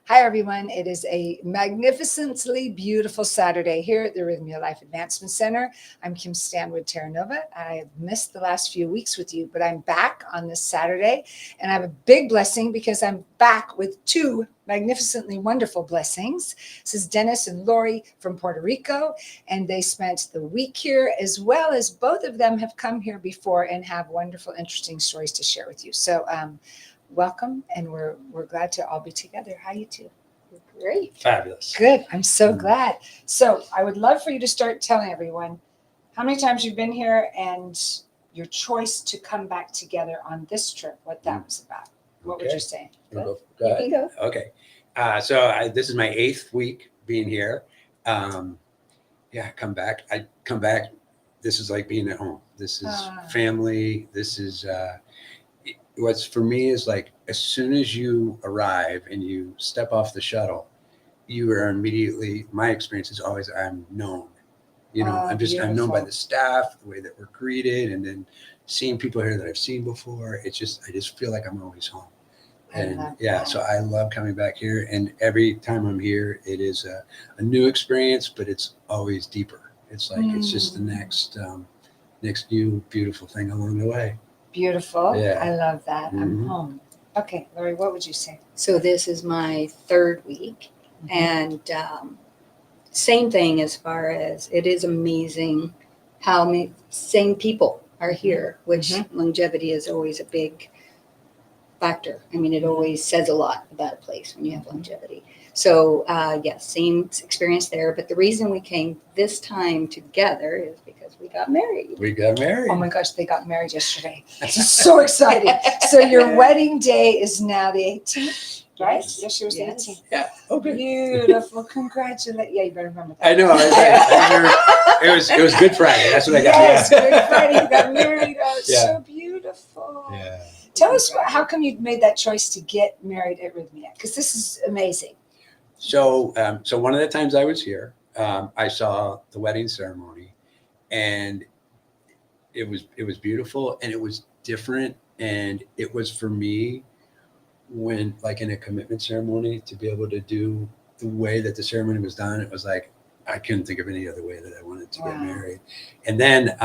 Hi, everyone. It is a magnificently beautiful Saturday here at the Rythmia Life Advancement Center. I'm Kim Stanwood, Terranova. I have missed the last few weeks with you, but I'm back on this Saturday, and I have a big blessing because I'm back with two magnificently wonderful blessings. This is Dennis and Lori from Puerto Rico, and they spent the week here, as well as both of them have come here before and have wonderful, interesting stories to share with you. So, welcome, and we're glad to all be together. How you two? Great. Fabulous. Good. I'm so glad. So I would love for you to start telling everyone how many times you've been here and your choice to come back together on this trip, what that was about. What would you say? Go You ahead. can go. Okay. This is my 8th week being here. Come back. I come back. This is like being at home. This is family. This is what's for me is like as soon as you arrive and you step off the shuttle, you are immediately, my experience is always I'm known. I'm known by the staff, the way that we're greeted, and then seeing people here that I've seen before. I just feel like I'm always home. So I love coming back here, and every time I'm here, it is a new experience, but it's always deeper. It's like it's just the next new beautiful thing along the way. Beautiful. Yeah. I love that. I'm home. Okay, Lori, what would you say? So this is my 3rd week, and same thing as far as it is amazing how many same people are here, which longevity is always a big factor. I mean, it always says a lot about a place when you have longevity. So yes, same experience there. But the reason we came this time together is because we got married. We got married. Oh my gosh, they got married yesterday. This is so exciting. So your wedding day is now the 18th, right? Yes, it was the 18th. Yeah. Okay. Beautiful. Congratulations. Yeah, you better remember that. I know. I remember, it was Good Friday. That's what I got. Yes, Good Friday. You got married. Oh, it's Yeah. so beautiful. Yeah. Tell us how come you made that choice to get married at Rythmia? Because this is amazing. So one of the times I was here, I saw the wedding ceremony, and it was beautiful, and it was different, and it was for me when, like in a commitment ceremony, to be able to do the way that the ceremony was done. It was like I couldn't think of any other way that I wanted to get married. And then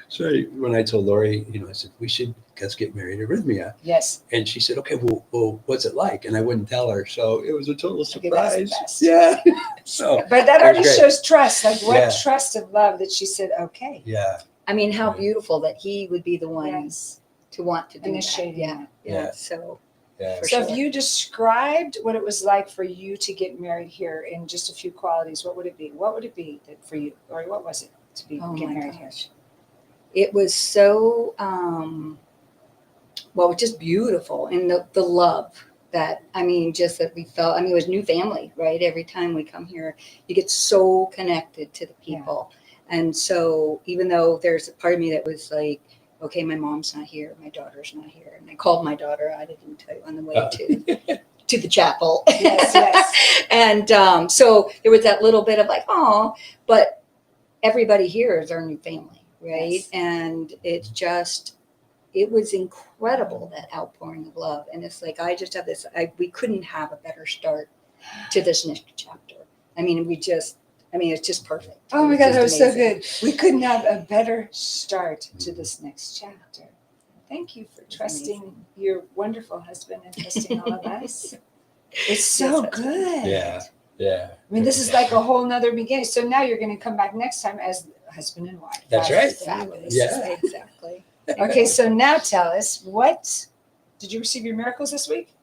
so when I told Lori, I said let's get married at Rythmia. Yes. And she said, okay, well, what's it like? And I wouldn't tell her. So it was a total surprise. Yeah. So, but that already shows trust. Like what trust of love that she said, okay. Yeah. I mean, how beautiful that he would be the one to want to do initiating that. Yeah. So if you described what it was like for you to get married here in just a few qualities, what would it be? What would it be for you? Or what was it to get married here? It was so just beautiful, and the love that, just that we felt. It was new family, right? Every time we come here, you get so connected to the people. Yeah. And so even though there's a part of me that was like, okay, my mom's not here, my daughter's not here. And I called my daughter, I didn't tell you, on the way to the chapel. Yes. And so there was that little bit of like, oh, but everybody here is our new family, right? Yes. And it was incredible, that outpouring of love. And it's like, I just have this, we couldn't have a better start to this next chapter. It's just perfect. Oh my God, that was so good. We couldn't have a better start to this next chapter. Thank you for trusting your wonderful husband and trusting all of us. It's so good. Yeah. Yeah. This is like a whole nother beginning. So now you're going to come back next time as husband and wife. That's right. Fabulous. Yeah. Exactly. Okay, so now tell us, did you receive your miracles this week?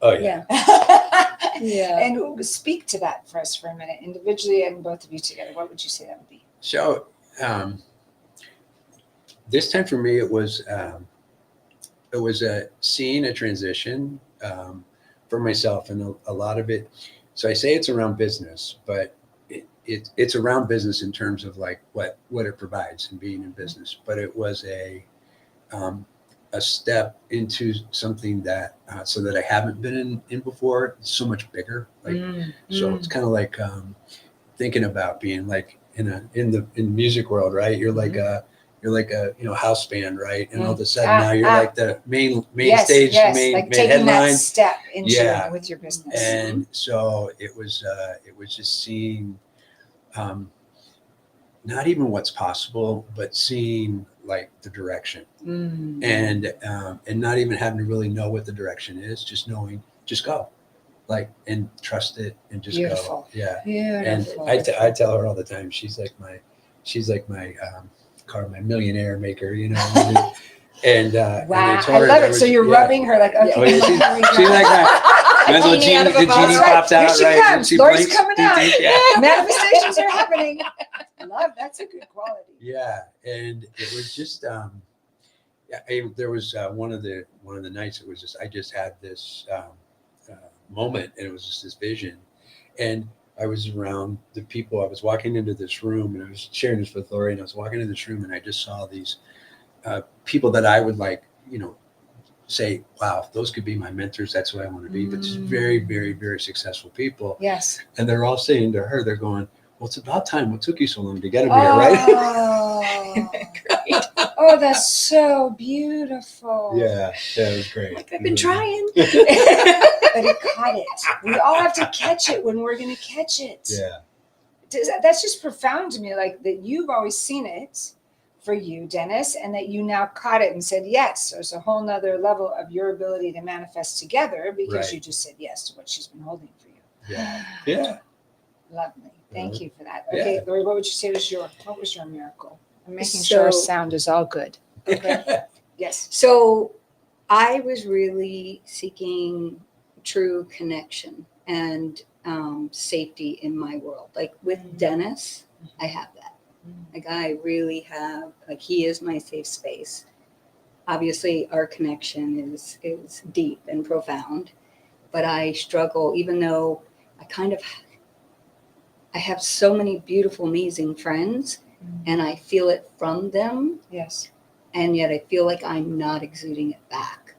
Oh, yeah. Yeah. And speak to that for us for a minute, individually and both of you together. What would you say that would be? So this time for me, it was seeing a transition for myself, and a lot of it. So I say it's around business, but it's around business in terms of like what it provides and being in business. But it was a step into something that so that I haven't been in before. It's so much bigger. So it's kind of like thinking about being like in the music world, right? You're like like a house band, right? And all of a sudden Ah, now you're ah. like the main Yes, stage, yes, main like taking that headline. step into Yeah. it with your business. And so it was just seeing, not even what's possible, but seeing like the direction, and not even having to really know what the direction is, just knowing, just go, like, and trust it, and just Beautiful. go. Yeah. Beautiful. And I tell her all the time, she's like my my millionaire maker, and Wow, I told I her love there it. So was- you're yeah. rubbing her like, okay, Oh, yeah, come on, here we she's go. like my little Genie out genie. of a The bottle. genie Right. popped Here out, she right? And comes. she Lori's blinks. coming out. Yeah. Manifestations are happening. Love, that's a good quality. Yeah, and it was just there was one of the nights, it was just, I just had this moment, and it was just this vision, and I was around the people. I was walking into this room, and I was sharing this with Lori, and I was walking into this room, and I just saw these people that I would like, say, wow, those could be my mentors. That's what I want to be. But just very, very, very successful people. Yes. And they're all saying to her, they're going, well, it's about time. What took you so long to get him here, right? Great. Oh, that's so beautiful. Yeah, it was great. Like, I've been trying. But it caught it. We all have to catch it when we're going to catch it. Yeah. That's just profound to me, like that you've always seen it for you, Dennis, and that you now caught it and said yes. There's a whole nother level of your ability to manifest together because Right. you just said yes to what she's been holding for you. Yeah. Yeah. Lovely. Thank you for that. Yeah. Okay, Lori, what would you say was what was your miracle? I'm making So- sure our sound is all good. Okay. Yes. So I was really seeking true connection and safety in my world. Like with Dennis, I have that. Like I really have, like he is my safe space. Obviously our connection is deep and profound, but I struggle, even though I have so many beautiful, amazing friends, and I feel it from them, Yes. and yet I feel like I'm not exuding it back,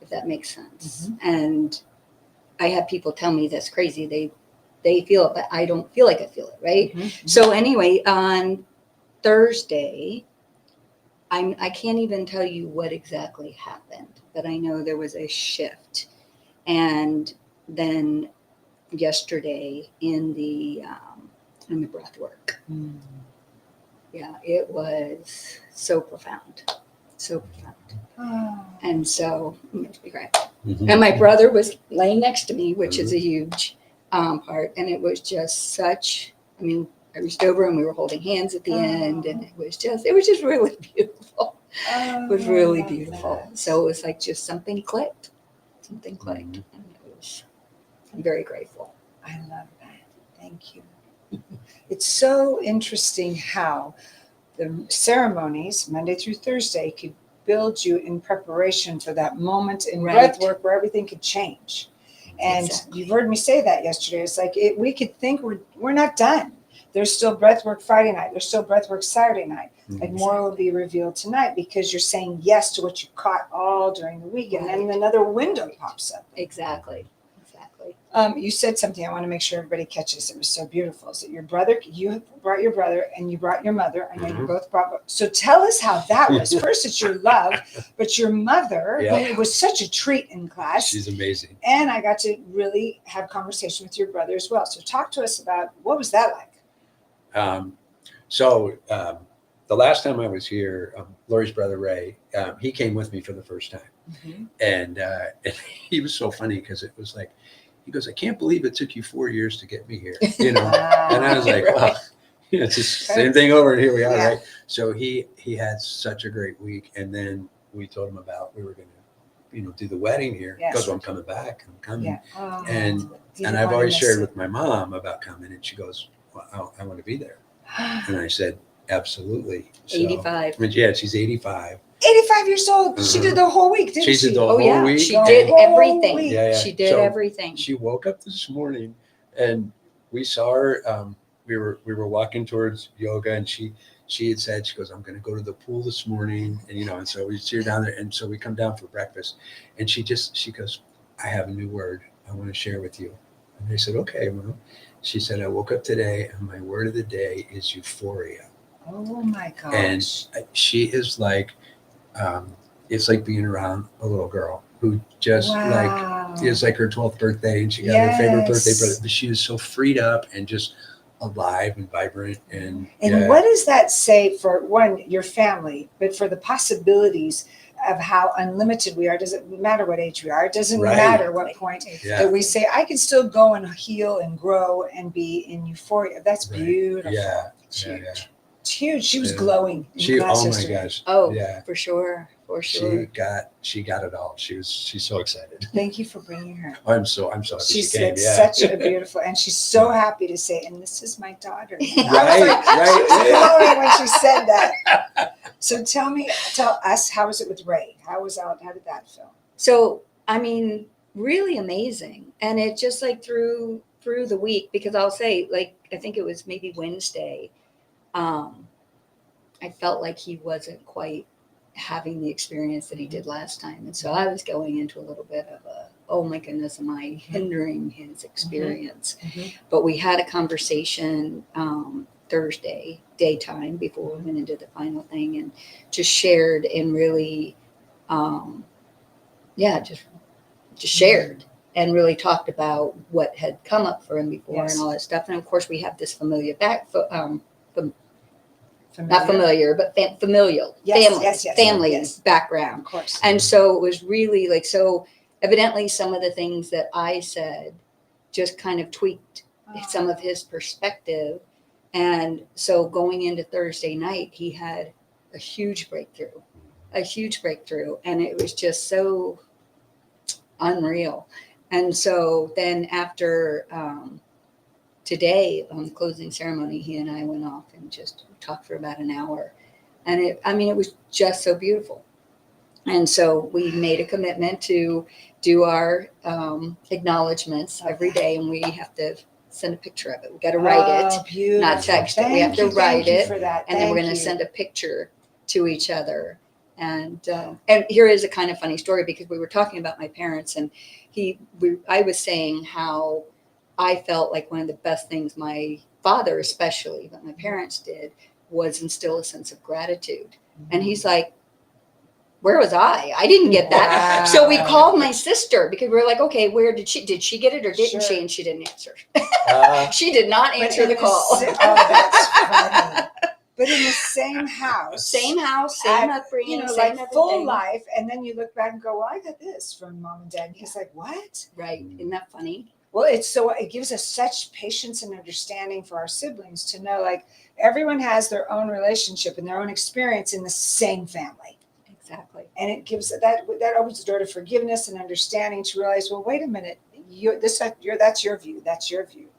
if that makes sense. And I have people tell me that's crazy. They feel it, but I don't feel like I feel it, right? So anyway, on Thursday, I can't even tell you what exactly happened, but I know there was a shift. And then yesterday in the breathwork, yeah, it was so profound, so profound. Oh. And so it makes me cry. Mhm. And my brother was laying next to me, which is a huge part. And it was just such, I reached over and we were holding hands at the end, and it was just really beautiful. It was really beautiful. So it was like just something clicked. And I'm very grateful. I love that. Thank you. It's so interesting how the ceremonies, Monday through Thursday, could build you in preparation for that moment in Right. breathwork where everything could change. And Exactly. you've heard me say that yesterday. It's like we could think we're not done. There's still breathwork Friday night. There's still breathwork Saturday night. Like more will be revealed tonight because you're saying yes to what you caught all during the week, and then another window pops up. Exactly. You said something I want to make sure everybody catches. It was so beautiful. Is that your brother? You brought your brother and you brought your mother. I know you both brought. So tell us how that was. First, it's your love, but your mother. Yeah. It was such a treat in class. She's amazing. And I got to really have conversation with your brother as well. So talk to us about what was that like? The last time I was here, Lori's brother Ray, he came with me for the first time, and he was so funny because it was like, he goes, I can't believe it took you 4 years to get me here, And I was like, well, it's the same thing over, and here we are, Yeah. right? So he had such a great week, and then we told him about we were going to, do the wedding here. Yes. He goes, well, I'm coming back. I'm coming. Yeah. Oh, And didn't I've wanna always miss shared it. with my mom about coming, and she goes, well, I want to be there. And I said, absolutely. So, 85. Yeah, she's 85. 85 years old. She did the whole week, didn't she? She did the Oh whole yeah, week. she The did whole everything. week. Yeah. She did So everything. She woke up this morning, and we saw her. We were walking towards yoga, and she had said, she goes, I'm going to go to the pool this morning, and so we see her down there, and so we come down for breakfast, and she goes, I have a new word I want to share with you. And I said, okay, Mom. She said, I woke up today, and my word of the day is euphoria. Oh my And gosh. she is like, it's like being around a little girl who just Wow. it's like her 12th birthday, and she got her favorite birthday Yes. present, but she is so freed up and just alive and vibrant. And what does that say for one, your family, but for the possibilities of how unlimited we are? Doesn't matter what age we are. It doesn't Right. matter what point Yeah. that we say, I can still go and heal and grow and be in euphoria. That's Right. beautiful. Yeah. It's Yeah, huge. yeah. It's huge. She was Yeah. glowing in She, class oh my yesterday. gosh. Oh, Yeah. for sure. For sure. She got it all. She's so excited. Thank you for bringing her. I'm so happy She's she came. such a beautiful, and she's so Yeah. happy to say, and this is my daughter. I was Right, like, right. she was glowing when she said that. So tell us, how was it with Ray? How did that feel? So, I mean, really amazing. And it just like through the week, because I'll say, like, I think it was maybe Wednesday, I felt like he wasn't quite having the experience that he did last time. And so I was going into a little bit of a, oh my goodness, am I hindering his experience? Mhm. But we had a conversation Thursday daytime before we went into the final thing, and just shared and really, just shared and really talked about what had come up for him before Yes. and all that stuff. And of course, we have this familiar Familiar? not familiar, but familial Yes, family yes. background. Of course. And so it was really like, so evidently some of the things that I said just kind of tweaked some of his perspective. And so going into Thursday night, he had a huge breakthrough. And it was just so unreal. And so then after today on the closing ceremony, he and I went off and just talked for about an hour. And it was just so beautiful. And so we made a commitment to do our acknowledgements every day, and we have to send a picture of it. We got to write it, beautiful. not text it. We have to Thank write you it, for that. and then we're going to send a picture to each other. And here is a kind of funny story, because we were talking about my parents, and I was saying how I felt like one of the best things my father, especially, but my parents did, was instill a sense of gratitude. And he's like, where was I? I didn't get that. Wow. So we called my sister, because we were like, okay, where did she get it or didn't Sure. she? And she didn't answer. She did not But answer in the call. that's funny. But in the same house. Same upbringing, same like everything. full life. And then you look back and go, well, I got this from mom and dad. And he's like, what? Right. Isn't that funny? Well, it gives us such patience and understanding for our siblings to know, like, everyone has their own relationship and their own experience in the same family. Exactly. And it gives that opens the door to forgiveness and understanding, to realize, well, wait a minute, that's your view,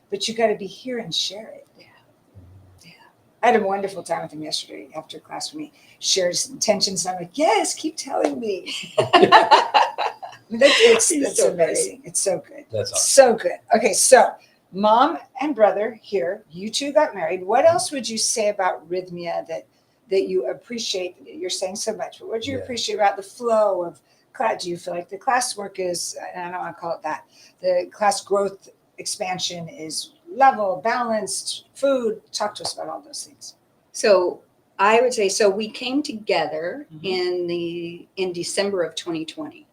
but you got to be here and share it. Yeah. I had a wonderful time with him yesterday after class when he shared his intentions. And I'm like, yes, keep telling me. It's so amazing. It's so good. That's awesome. So good. Okay, so mom and brother here, you two got married. What else would you say about Rythmia that you appreciate? You're saying so much, but what do you appreciate about the flow of class? Do you feel like the classwork is, and I don't want to call it that, the class growth expansion is level, balanced, food? Talk to us about all those things. So I would say, so we came together in December of 2020.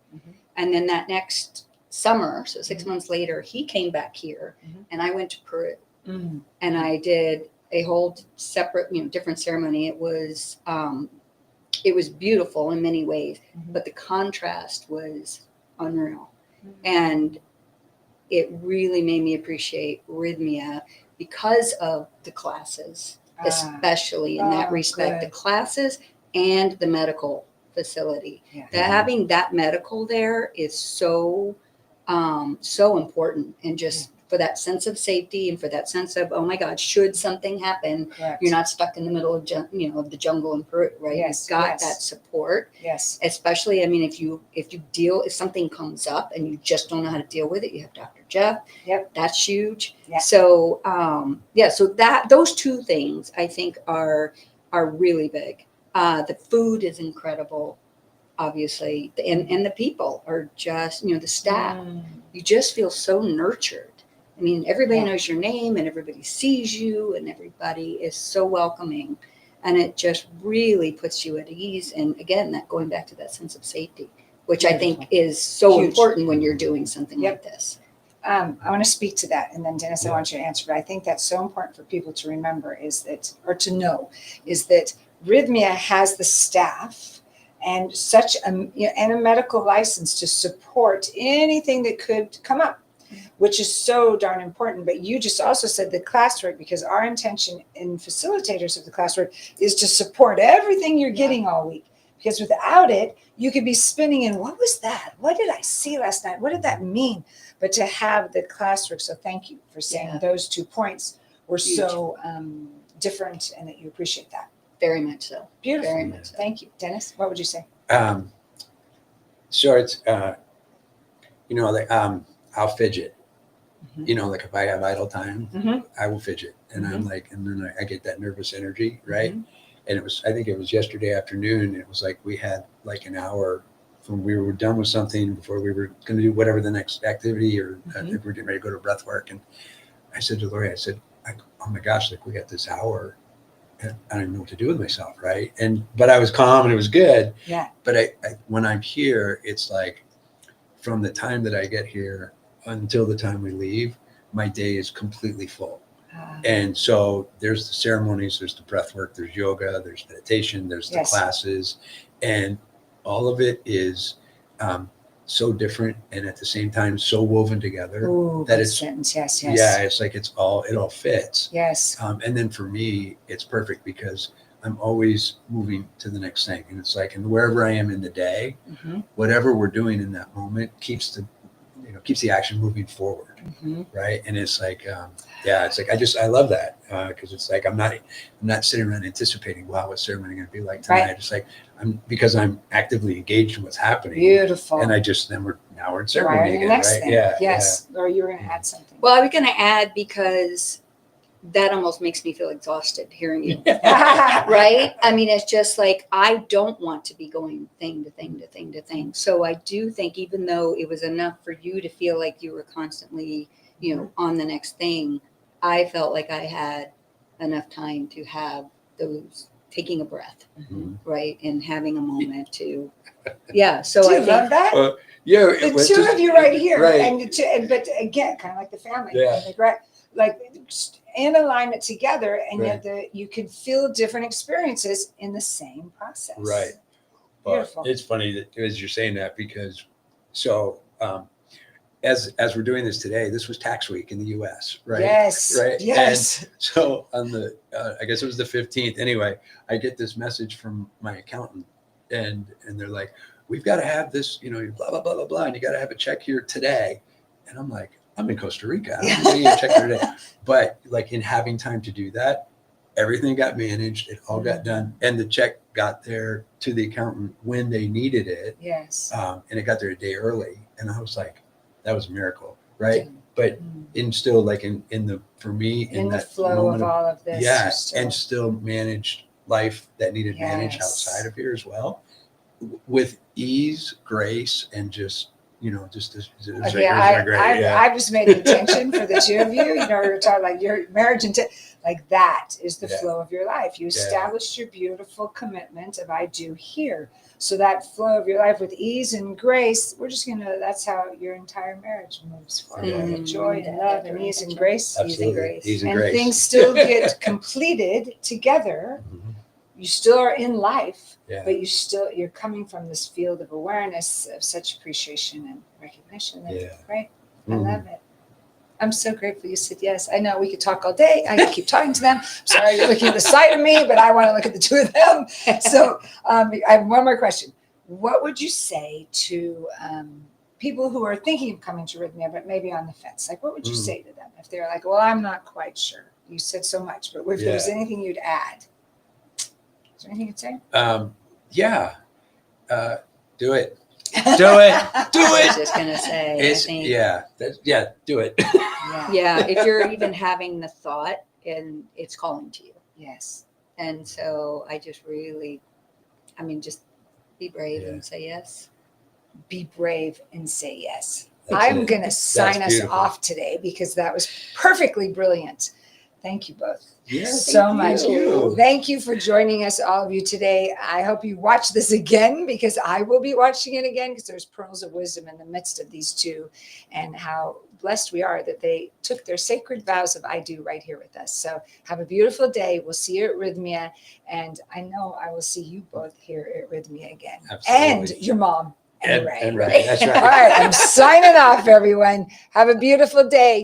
And then that next summer, so 6 months later, he came back here, and I went to Peru, and I did a whole separate, different ceremony. It was beautiful in many ways, but the contrast was unreal. And it really made me appreciate Rythmia because of the classes, especially in that respect, the classes and the medical facility. That having that medical there is so important, and just for that sense of safety and for that sense of, oh my God, should something happen, you're not stuck in the middle of the jungle in Peru, right? You've got that support. Yes. Especially, I mean, if something comes up and you just don't know how to deal with it, you have Dr. Jeff. Yep. That's huge. Yeah. So so those two things I think are really big. The food is incredible, obviously, and the people are just, the staff. You just feel so nurtured. I mean, everybody Yeah. knows your name and everybody sees you and everybody is so welcoming. And it just really puts you at ease. And again, that going back to that sense of safety, which I think is so Huge. important when you're doing something Yep. like this. I want to speak to that, and then Dennis, I Yeah. want you to answer. But I think that's so important for people to remember is that, or to know, is that Rythmia has the staff and such and a medical license to support anything that could come up, which is so darn important. But you just also said the classwork, because our intention in facilitators of the classwork is to support everything you're getting all week. Because without it, you could be spinning in, what was that? What did I see last night? What did that mean? But to have the classwork, so thank you for saying Yeah. those 2 points were Huge. so different, and that you appreciate that. Very much so. Beautiful. Very much so. Thank you. Dennis, what would you say? So it's, like, I'll fidget, Mhm. like if I have idle time, Mhm. I will fidget. And I'm like, and then I get that nervous energy. Right. And I think it was yesterday afternoon. It was like, we had like an hour from we were done with something before we were going to do whatever the next activity, or if we're getting ready to go to breathwork. And I said to Lori, oh my gosh, like we got this hour. I don't even know what to do with myself. Right. But I was calm and it was good. Yeah. But when I'm here, it's like from the time that I get here until the time we leave, my day is completely full. And so there's the ceremonies, there's the breath work, there's yoga, there's meditation, there's the Yes. classes, and all of it is so different and at the same time so woven together Ooh, that good it's sentence. Yes. yeah, it's like it all fits. Yes. And then for me, it's perfect because I'm always moving to the next thing, and it's like, and wherever I am in the day, whatever we're doing in that moment keeps the action moving forward. Right. And it's like, it's like, I love that. Cause it's like, I'm not sitting around anticipating, wow, what's ceremony going to be like tonight? Right. It's like, because I'm actively engaged in what's happening. Beautiful. And now we're in Right, ceremony the again. next Right. thing. Yeah. Yes. Or you were going to add something. Well, I was going to add, because that almost makes me feel exhausted hearing you. Right? I mean, it's just like, I don't want to be going thing to thing to thing to thing. So I do think, even though it was enough for you to feel like you were constantly, on the next thing, I felt like I had enough time to have those taking a breath, right? And having a moment to, So Do I you love think, that? Yeah. The two of you right here, Right. but again, kind of like the family, Yeah. like in alignment together, and Right. yet you can feel different experiences in the same process. Right. But Beautiful. it's funny that as you're saying that, because as we're doing this today, this was tax week in the U.S. Right. Yes. Right. Yes. And so on the I guess it was the 15th. Anyway, I get this message from my accountant, and they're like, we've got to have this, blah blah blah blah blah, and you got to have a check here today. And I'm like, I'm in Costa Rica. I'm going to get a check here today. But like, in having time to do that, everything got managed. It all got done, and the check got there to the accountant when they needed it. Yes. And it got there a day early, and I was like, that was a miracle, right? But still, like in the for me in the that flow moment of all of this, and still managed life that needed managed outside of here as well, with ease, grace, and just I just made an intention for the two of you. We were talking like your marriage like that is the flow of your life. You established your beautiful commitment of I do here. So that flow of your life with ease and grace, that's how your entire marriage moves forward. With joy and love and ease and grace. Absolutely. Ease and grace. Things still get completed together. You still are in life, but you're coming from this field of awareness of such appreciation and recognition. Right? I love it. I'm so grateful you said yes. I know we could talk all day. I could keep talking to them. Sorry, you're looking at the side of me, but I want to look at the two of them. So I have one more question. What would you say to people who are thinking of coming to Rythmia, but maybe on the fence? Like, what would you say to them if they're like, well, I'm not quite sure. You said so much, but if there's anything you'd add, is there anything you'd say? Do it. Do it. Do I it. was just going to say, do it. If you're even having the thought and it's calling to you. Yes. And so I just really, just be brave and say yes. Be brave and say yes. I'm it. going to sign us beautiful. off today because that was perfectly brilliant. Thank you both. Yeah, So thank much. you. Thank you for joining us, all of you today. I hope you watch this again because I will be watching it again because there's pearls of wisdom in the midst of these two and how blessed we are that they took their sacred vows of I do right here with us. So have a beautiful day. We'll see you at Rythmia. And I know I will see you both here at Rythmia again. Absolutely. And your mom. And Ray. Ray, that's right. All right. I'm signing off, everyone. Have a beautiful day.